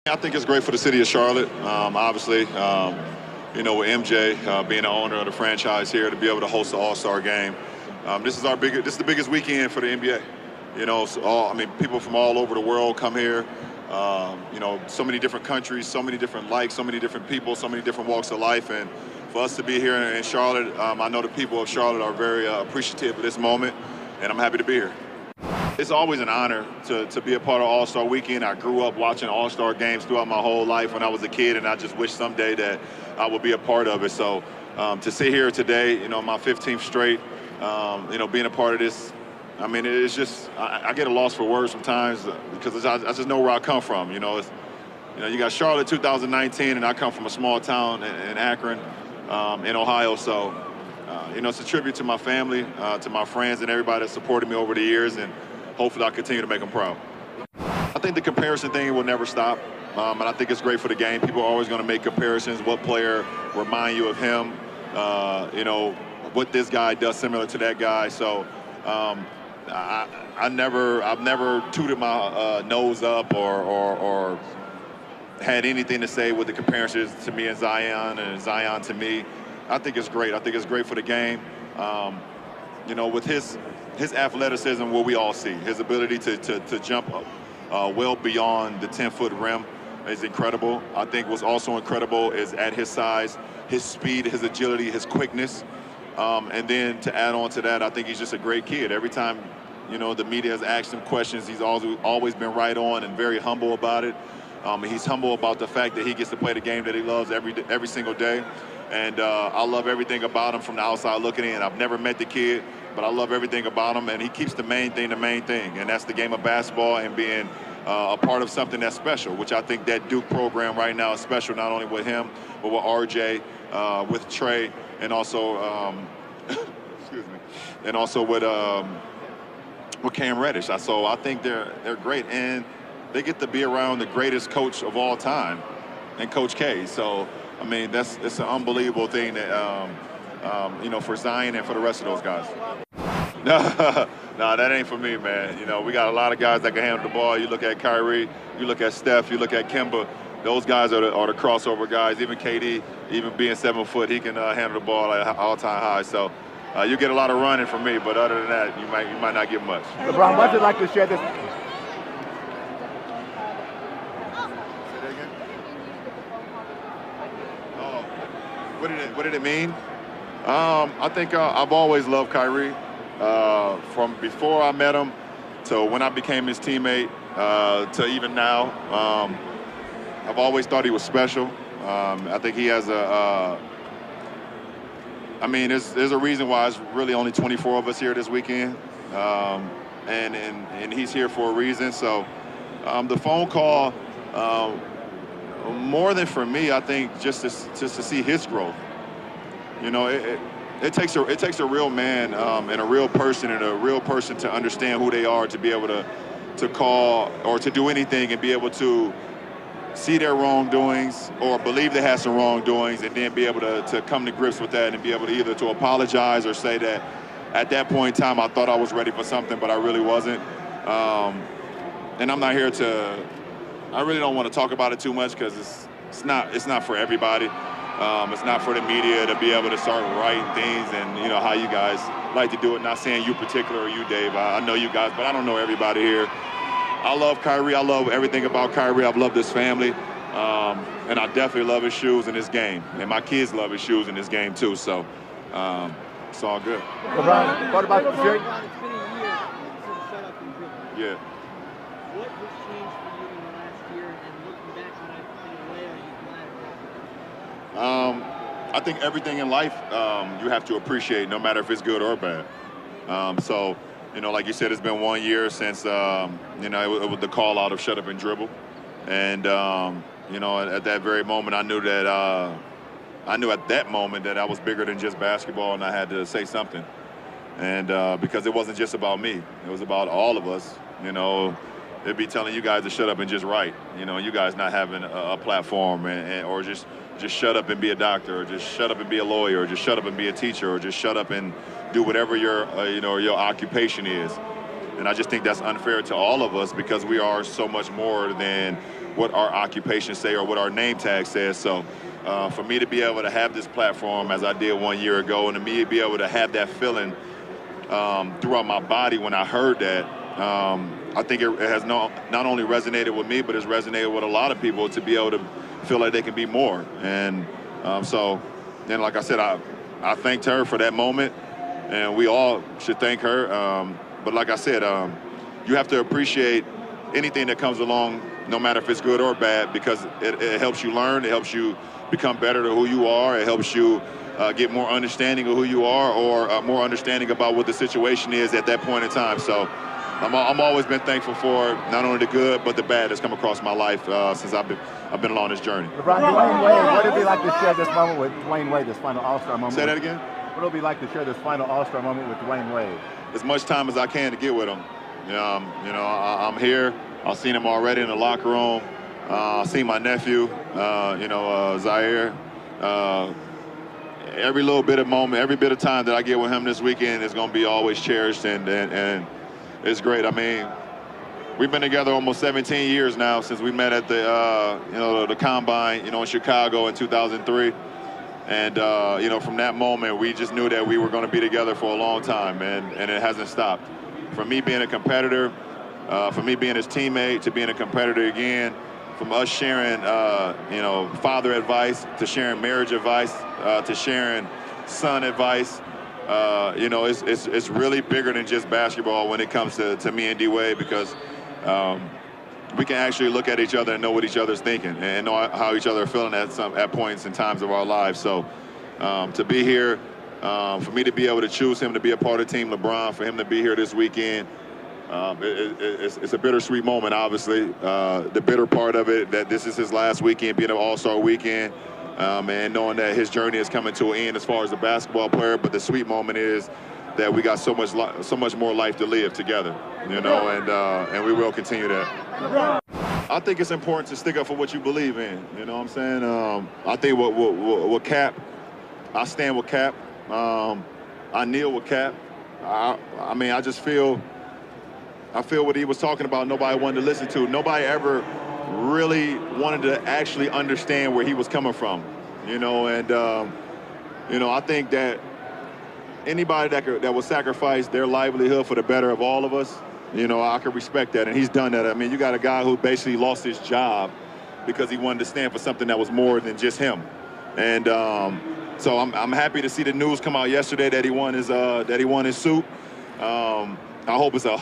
I think it's great for the city of Charlotte. Obviously, with MJ being the owner of the franchise here to be able to host the All-Star game. This is the biggest weekend for the NBA. People from all over the world come here. So many different countries, so many different likes, so many different people, so many different walks of life. And for us to be here in Charlotte, I know the people of Charlotte are very appreciative of this moment, and I'm happy to be here. It's always an honor to be a part of All-Star Weekend. I grew up watching All-Star games throughout my whole life when I was a kid, and I just wish someday that I would be a part of it. So to sit here today, my 15th straight, being a part of this, it's just, I get a loss for words sometimes because I just know where I come from. You got Charlotte 2019, and I come from a small town in Akron, in Ohio. So, it's a tribute to my family, to my friends, and everybody that supported me over the years, and hopefully I'll continue to make them proud. I think the comparison thing will never stop, and I think it's great for the game. People are always going to make comparisons. What player remind you of him? What this guy does similar to that guy. So I've never tooted my nose up or had anything to say with the comparisons to me and Zion to me. I think it's great. I think it's great for the game. With his athleticism, what we all see, his ability to jump well beyond the 10-foot rim is incredible. I think what's also incredible is at his size, his speed, his agility, his quickness. And then to add on to that, I think he's just a great kid. Every time, the media has asked him questions, he's always been right on and very humble about it. He's humble about the fact that he gets to play the game that he loves every single day. And I love everything about him from the outside looking in. I've never met the kid, but I love everything about him. And he keeps the main thing, and that's the game of basketball and being a part of something that's special, which I think that Duke program right now is special, not only with him, but with RJ, with Trey, and also, excuse me, and also with Cam Reddish. So I think they're great, and they get to be around the greatest coach of all time, and Coach K. So it's an unbelievable thing that for Zion and for the rest of those guys. No, that ain't for me, man. We got a lot of guys that can handle the ball. You look at Kyrie, you look at Steph, you look at Kemba. Those guys are the crossover guys. Even KD, even being 7 foot, he can handle the ball at all-time high. So you get a lot of running from me, but other than that, you might not get much. LeBron, what's it like to share this? What did it mean? I think I've always loved Kyrie. From before I met him to when I became his teammate to even now. I've always thought he was special. I think he has there's a reason why it's really only 24 of us here this weekend. And he's here for a reason. So the phone call, more than for me, I think just to see his growth. It takes a real man and a real person to understand who they are, to be able to call or to do anything and be able to see their wrongdoings or believe they had some wrongdoings, and then be able to come to grips with that and be able to either to apologize or say that at that point in time I thought I was ready for something, but I really wasn't. And I'm not here I really don't want to talk about it too much because it's not for everybody. It's not for the media to be able to start writing things and how you guys like to do it. Not saying you particular or you, Dave. I know you guys, but I don't know everybody here. I love Kyrie. I love everything about Kyrie. I've loved his family. And I definitely love his shoes in this game. And my kids love his shoes in this game too. So it's all good. LeBron, what about the series? It's been a year since the shut-up and dribble. Yeah. What has changed for you in the last year, and looking back on it in a way, are you glad about it? I think everything in life you have to appreciate, no matter if it's good or bad. So, like you said, it's been 1 year since, it was the call out of shut up and dribble. And, at that very moment, I knew at that moment that I was bigger than just basketball, and I had to say something. And because it wasn't just about me, it was about all of us. It'd be telling you guys to shut up and just write. You guys not having a platform or just shut up and be a doctor, or just shut up and be a lawyer, or just shut up and be a teacher, or just shut up and do whatever your occupation is. And I just think that's unfair to all of us because we are so much more than what our occupation say or what our name tag says. So for me to be able to have this platform as I did 1 year ago, and to me to be able to have that feeling throughout my body when I heard that, I think it has not only resonated with me, but it's resonated with a lot of people to be able to feel like they can be more. And so then, like I said, I thanked her for that moment, and we all should thank her. But like I said, you have to appreciate anything that comes along, no matter if it's good or bad, because it helps you learn, it helps you become better to who you are, it helps you get more understanding of who you are, or more understanding about what the situation is at that point in time. So I'm always been thankful for not only the good but the bad that's come across my life since I've been along this journey. LeBron, Dwayne Wade, what would it be like to share this moment with Dwayne Wade, this final All-Star moment? Say that again? What would it be like to share this final All-Star moment with Dwayne Wade? As much time as I can to get with him. I'm here. I've seen him already in the locker room. I've seen my nephew, Zaire. Every little bit of moment, every bit of time that I get with him this weekend is going to be always cherished, and it's great. I mean, we've been together almost 17 years now since we met at the Combine, in Chicago in 2003. And, from that moment, we just knew that we were going to be together for a long time, and it hasn't stopped. From me being a competitor, from me being his teammate, to being a competitor again, from us sharing, father advice, to sharing marriage advice, to sharing son advice, it's really bigger than just basketball when it comes to me and D-Wade, because we can actually look at each other and know what each other's thinking and know how each other are feeling at points and times of our lives. So to be here, for me to be able to choose him to be a part of Team LeBron, for him to be here this weekend, it's a bittersweet moment, obviously. The bitter part of it, that this is his last weekend being an All-Star weekend, and knowing that his journey is coming to an end as far as a basketball player. But the sweet moment is that we got so much more life to live together, and we will continue that. I think it's important to stick up for what you believe in. You know what I'm saying? I think what Cap, I stand with Cap. I kneel with Cap. I just feel. I feel what he was talking about, nobody wanted to listen to. Nobody ever really wanted to actually understand where he was coming from, and I think that anybody that will sacrifice their livelihood for the better of all of us, I can respect that, and he's done that. I mean, you got a guy who basically lost his job because he wanted to stand for something that was more than just him. And so I'm happy to see the news come out yesterday that he won his suit. I hope it's a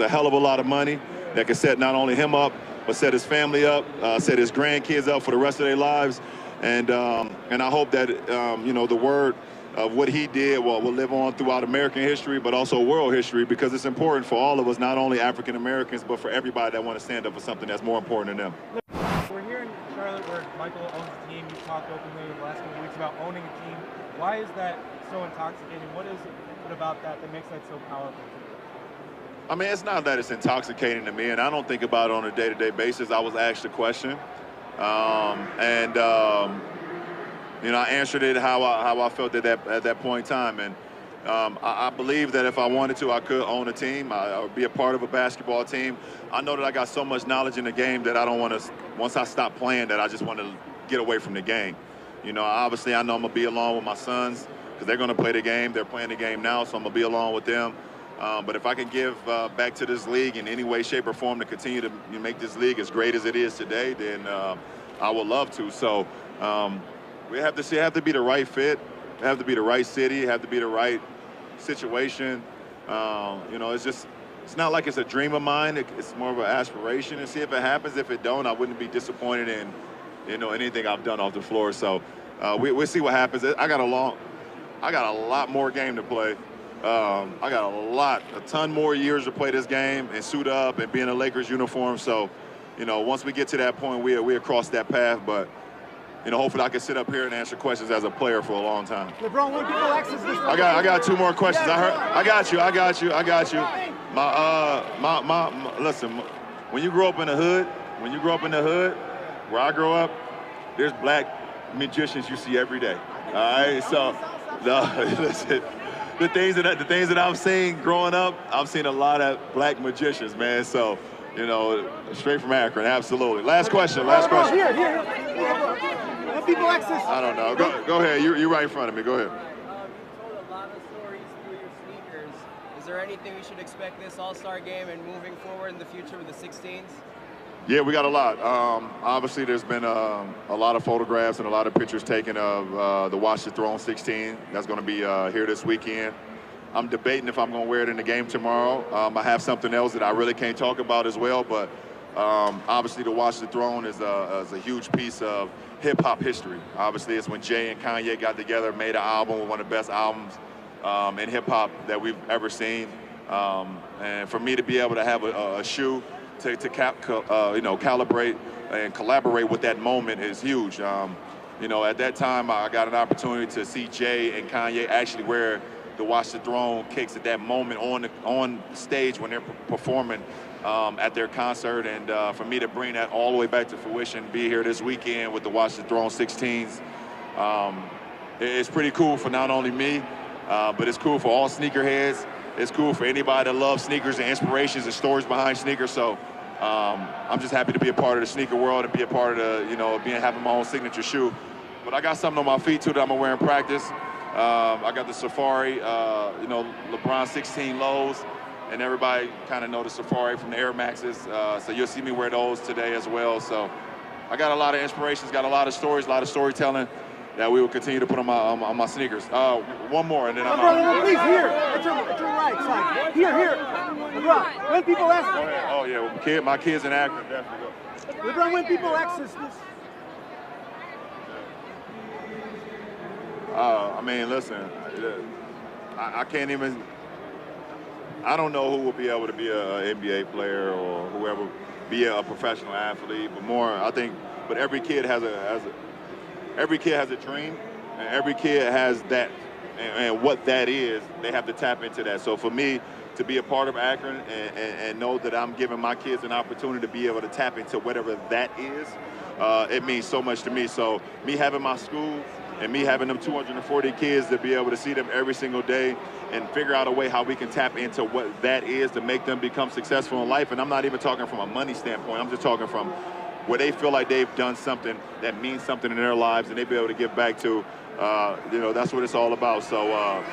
hell of a lot of money that can set not only him up, but set his family up, set his grandkids up for the rest of their lives, and I hope that the word of what he did will live on throughout American history, but also world history, because it's important for all of us, not only African Americans, but for everybody that want to stand up for something that's more important than them. We're here in Charlotte where Michael owns the team. You've talked openly in the last couple of weeks about owning a team. Why is that so intoxicating? What is it about that makes that so powerful? I mean, it's not that it's intoxicating to me, and I don't think about it on a day-to-day basis. I was asked a question, I answered it how I felt at that point in time. And I believe that if I wanted to, I could own a team. I would be a part of a basketball team. I know that I got so much knowledge in the game that I don't want to, once I stop playing, that I just want to get away from the game. Obviously, I know I'm going to be along with my sons because they're going to play the game. They're playing the game now, so I'm going to be along with them. But if I can give back to this league in any way, shape, or form to continue to make this league as great as it is today, then I would love to. So we have to see, have to be the right fit, have to be the right city, have to be the right situation. It's not like it's a dream of mine. It's more of an aspiration, and see if it happens. If it don't, I wouldn't be disappointed in anything I've done off the floor. So we'll see what happens. I got a lot more game to play. I got a ton more years to play this game and suit up and be in a Lakers uniform. So, once we get to that point, we'll cross that path. But, hopefully I can sit up here and answer questions as a player for a long time. LeBron, when people access this, I got two more questions. I got you. Listen, when you grow up in the hood, where I grow up, there's black magicians you see every day. All right, so listen. The things that I've seen growing up, I've seen a lot of black magicians, man. So You know, straight from Akron, absolutely. Last question. Here. Let people access. I don't know. Go ahead. You're right in front of me. Go ahead. You told a lot of stories through your sneakers. Is there anything we should expect this All-Star game and moving forward in the future with the 16s? Yeah, we got a lot. Obviously, there's been a lot of photographs and a lot of pictures taken of the Watch the Throne 16. That's going to be here this weekend. I'm debating if I'm going to wear it in the game tomorrow. I have something else that I really can't talk about as well, but obviously the Watch the Throne is a huge piece of hip-hop history. Obviously, it's when Jay and Kanye got together, made an album, one of the best albums in hip-hop that we've ever seen. And for me to be able to have a shoe to calibrate and collaborate with that moment is huge. You know, at that time, I got an opportunity to see Jay and Kanye actually wear the Watch the Throne kicks at that moment on stage when they're performing at their concert. And for me to bring that all the way back to fruition, be here this weekend with the Watch the Throne 16s, it's pretty cool for not only me, but it's cool for all sneakerheads. It's cool for anybody that loves sneakers and inspirations and stories behind sneakers. So I'm just happy to be a part of the sneaker world and be a part of having my own signature shoe. But I got something on my feet too that I'm gonna wear in practice. I got the Safari, LeBron 16 lows, and everybody kind of know the Safari from the Air Maxes. So you'll see me wear those today as well. So I got a lot of inspirations, got a lot of stories, a lot of storytelling that we will continue to put on my sneakers. One more, and then I'm out. Please, here, at your right side. Here. LeBron, when people ask. Oh yeah, my kids in Akron definitely. LeBron, when people access this. I mean, listen, I can't even. I don't know who will be able to be an NBA player or whoever be a professional athlete, but every kid has a dream, and every kid has that, and what that is, they have to tap into that. So for me to be a part of Akron and know that I'm giving my kids an opportunity to be able to tap into whatever that is, it means so much to me. So me having my school and me having them 240 kids to be able to see them every single day and figure out a way how we can tap into what that is to make them become successful in life. And I'm not even talking from a money standpoint. I'm just talking from where they feel like they've done something that means something in their lives and they be able to give back to, that's what it's all about. So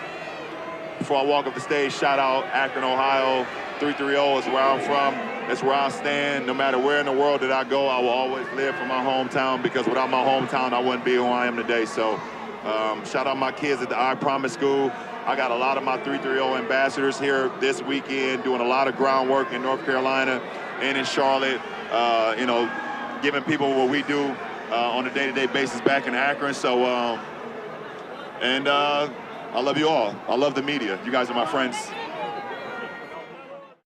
before I walk up the stage, shout out Akron, Ohio. 330 is where I'm from. That's where I stand. No matter where in the world that I go, I will always live for my hometown, because without my hometown, I wouldn't be who I am today. So shout out my kids at the I Promise School. I got a lot of my 330 ambassadors here this weekend doing a lot of groundwork in North Carolina and in Charlotte, giving people what we do on a day-to-day basis back in Akron. So, I love you all. I love the media. You guys are my friends.